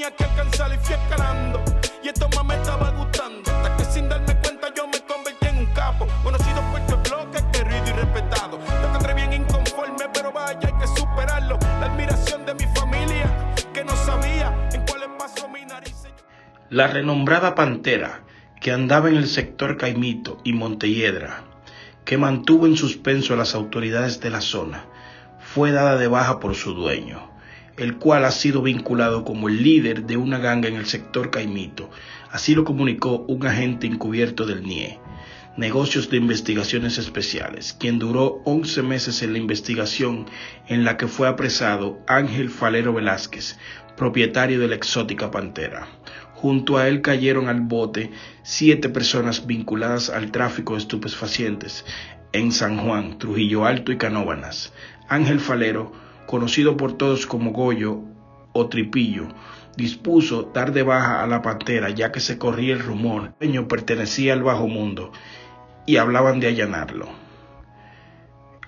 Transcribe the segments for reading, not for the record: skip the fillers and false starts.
tenía que alcanzar y fui escalando. Y esto más me estaba gustando, hasta que sin darme cuenta yo me convertí en un capo, conocido por tu bloque, querido y respetado. Yo que entré bien inconforme, pero vaya, hay que superarlo. La admiración de mi familia, que no sabía en cuáles pasos mi nariz. La renombrada Pantera, que andaba en el sector Caimito y Montelledra, que mantuvo en suspenso a las autoridades de la zona, fue dada de baja por su dueño, el cual ha sido vinculado como el líder de una ganga en el sector Caimito. Así lo comunicó un agente encubierto del NIE, Negocios de Investigaciones Especiales, quien duró 11 meses en la investigación en la que fue apresado Ángel Falero Velázquez, propietario de la exótica Pantera. Junto a él cayeron al bote 7 personas vinculadas al tráfico de estupefacientes en San Juan, Trujillo Alto y Canóvanas. Ángel Falero, conocido por todos como Goyo o Tripillo, dispuso dar de baja a la Pantera, ya que se corría el rumor que el dueño pertenecía al bajo mundo y hablaban de allanarlo.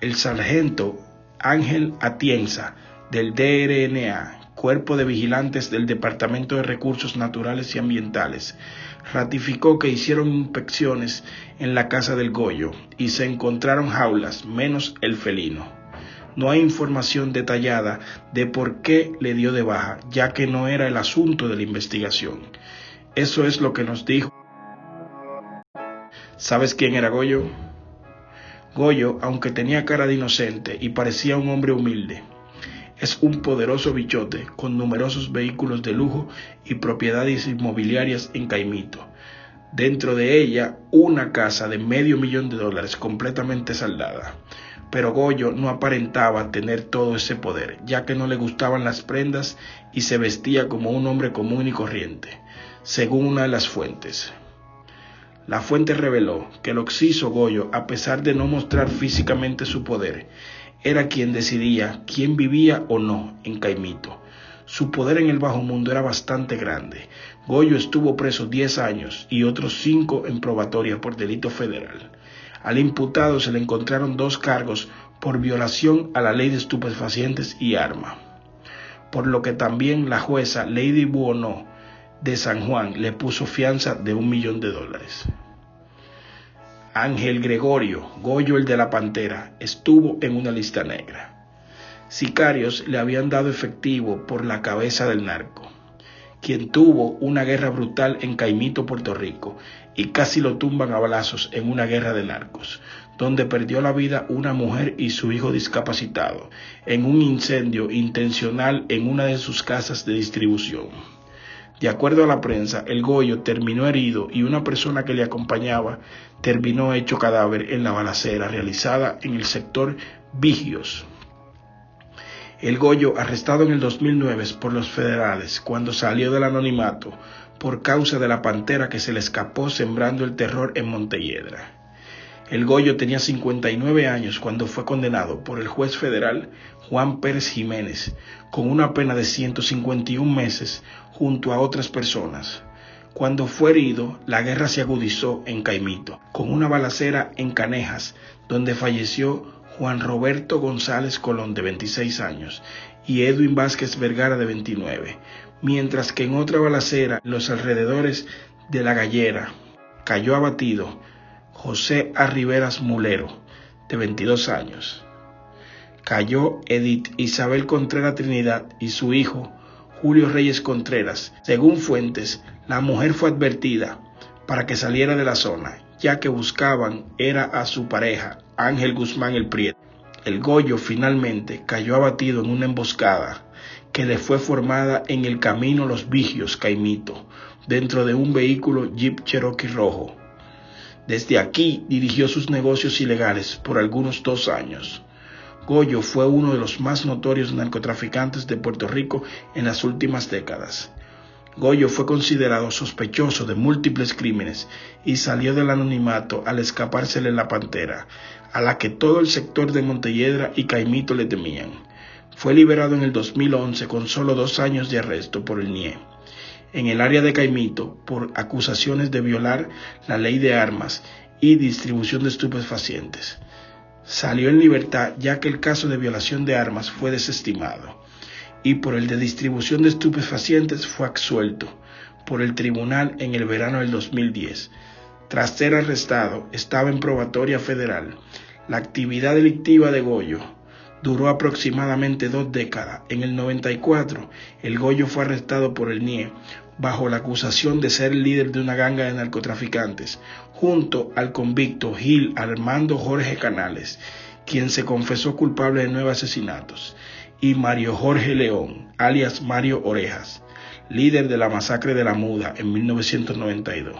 El sargento Ángel Atienza, del DRNA, Cuerpo de Vigilantes del Departamento de Recursos Naturales y Ambientales, ratificó que hicieron inspecciones en la casa del Goyo y se encontraron jaulas, menos el felino. No hay información detallada de por qué le dio de baja, ya que no era el asunto de la investigación. Eso es lo que nos dijo. ¿Sabes quién era Goyo? Goyo, aunque tenía cara de inocente y parecía un hombre humilde, es un poderoso bichote con numerosos vehículos de lujo y propiedades inmobiliarias en Caimito. Dentro de ella, una casa de $500,000 completamente saldada. Pero Goyo no aparentaba tener todo ese poder, ya que no le gustaban las prendas y se vestía como un hombre común y corriente, según una de las fuentes. La fuente reveló que el occiso Goyo, a pesar de no mostrar físicamente su poder, era quien decidía quién vivía o no en Caimito. Su poder en el bajo mundo era bastante grande. Goyo estuvo preso 10 años y otros 5 en probatoria por delito federal. Al imputado se le encontraron 2 cargos por violación a la ley de estupefacientes y arma, por lo que también la jueza Lady Buono de San Juan le puso fianza de $1,000,000. Ángel Gregorio Goyo, el de la Pantera, estuvo en una lista negra. Sicarios le habían dado efectivo por la cabeza del narco, quien tuvo una guerra brutal en Caimito, Puerto Rico, y casi lo tumban a balazos en una guerra de narcos, donde perdió la vida una mujer y su hijo discapacitado, en un incendio intencional en una de sus casas de distribución. De acuerdo a la prensa, el Goyo terminó herido y una persona que le acompañaba terminó hecho cadáver en la balacera realizada en el sector Vigios. El Goyo, arrestado en el 2009 por los federales cuando salió del anonimato por causa de la Pantera que se le escapó sembrando el terror en Montelledra. El Goyo tenía 59 años cuando fue condenado por el juez federal Juan Pérez Jiménez con una pena de 151 meses junto a otras personas. Cuando fue herido, la guerra se agudizó en Caimito, con una balacera en Canejas, donde falleció Juan Roberto González Colón, de 26 años, y Edwin Vázquez Vergara, de 29, mientras que en otra balacera, en los alrededores de La Gallera, cayó abatido José A. Riveras Mulero, de 22 años. Cayó Edith Isabel Contreras Trinidad y su hijo Julio Reyes Contreras. Según fuentes, la mujer fue advertida para que saliera de la zona, ya que buscaban era a su pareja, Ángel Guzmán el Prieto. El Goyo finalmente cayó abatido en una emboscada que le fue formada en el camino Los Vigios, Caimito, dentro de un vehículo Jeep Cherokee rojo. Desde aquí dirigió sus negocios ilegales por algunos 2 años. Goyo fue uno de los más notorios narcotraficantes de Puerto Rico en las últimas décadas. Goyo fue considerado sospechoso de múltiples crímenes y salió del anonimato al escapársele la Pantera, a la que todo el sector de Montelledra y Caimito le temían. Fue liberado en el 2011 con solo 2 años de arresto por el NIE, en el área de Caimito, por acusaciones de violar la ley de armas y distribución de estupefacientes. Salió en libertad ya que el caso de violación de armas fue desestimado. y por el de distribución de estupefacientes fue absuelto por el tribunal en el verano del 2010. Tras ser arrestado, estaba en probatoria federal. La actividad delictiva de Goyo duró aproximadamente 2 décadas. En el 94, el Goyo fue arrestado por el NIE bajo la acusación de ser líder de una ganga de narcotraficantes, junto al convicto Gil Armando Jorge Canales, quien se confesó culpable de 9 asesinatos, y Mario Jorge León, alias Mario Orejas, líder de la masacre de la Muda en 1992.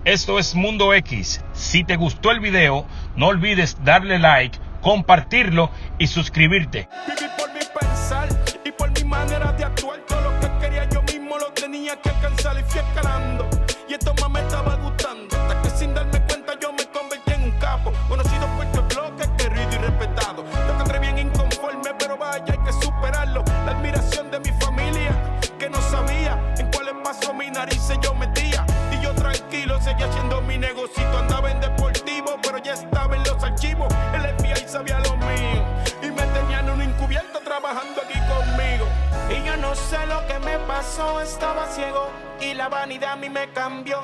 Esto es Mundo X. Si te gustó el video, no olvides darle like, compartirlo y suscribirte. Viví por mi pensar y por mi manera de actuar. Todo lo que quería yo mismo lo tenía que alcanzar y fui escalando. Y esto más me estaba gustando. Hasta que sin darme cuenta yo me convertí en un capo. Conocido por tu bloque, querido y respetado. Lo que entré bien inconforme, pero vaya, hay que superarlo. La admiración de mi familia, que no sabía en cuáles pasos mi narices yo metía. Y yo tranquilo seguía haciendo mi negocito. Andaba en deportivo, pero ya estaba en los archivos. El FBI sabía lo mío y me tenían un encubierto trabajando aquí conmigo. Y yo no sé lo que me pasó, estaba ciego y la vanidad a mí me cambió.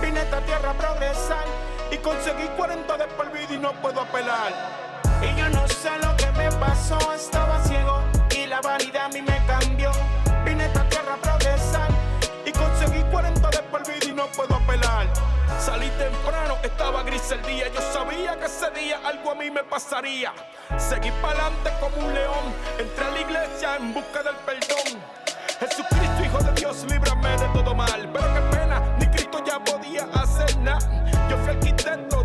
Vine a esta tierra a progresar y conseguí 40 de por vida y no puedo apelar. Y yo no sé lo que me pasó, estaba ciego y la vanidad a mí me cambió. Vine a esta tierra a progresar y conseguí 40 de por vida y no puedo apelar. Salí temprano, estaba gris el día. Yo sabía que ese día algo a mí me pasaría. Seguí pa'lante como un león. Entré a la iglesia en busca del perdón. Jesucristo, Hijo de Dios, líbrame de todo mal. Pero qué pena, ni Cristo ya podía hacer nada. Yo fui arquitecto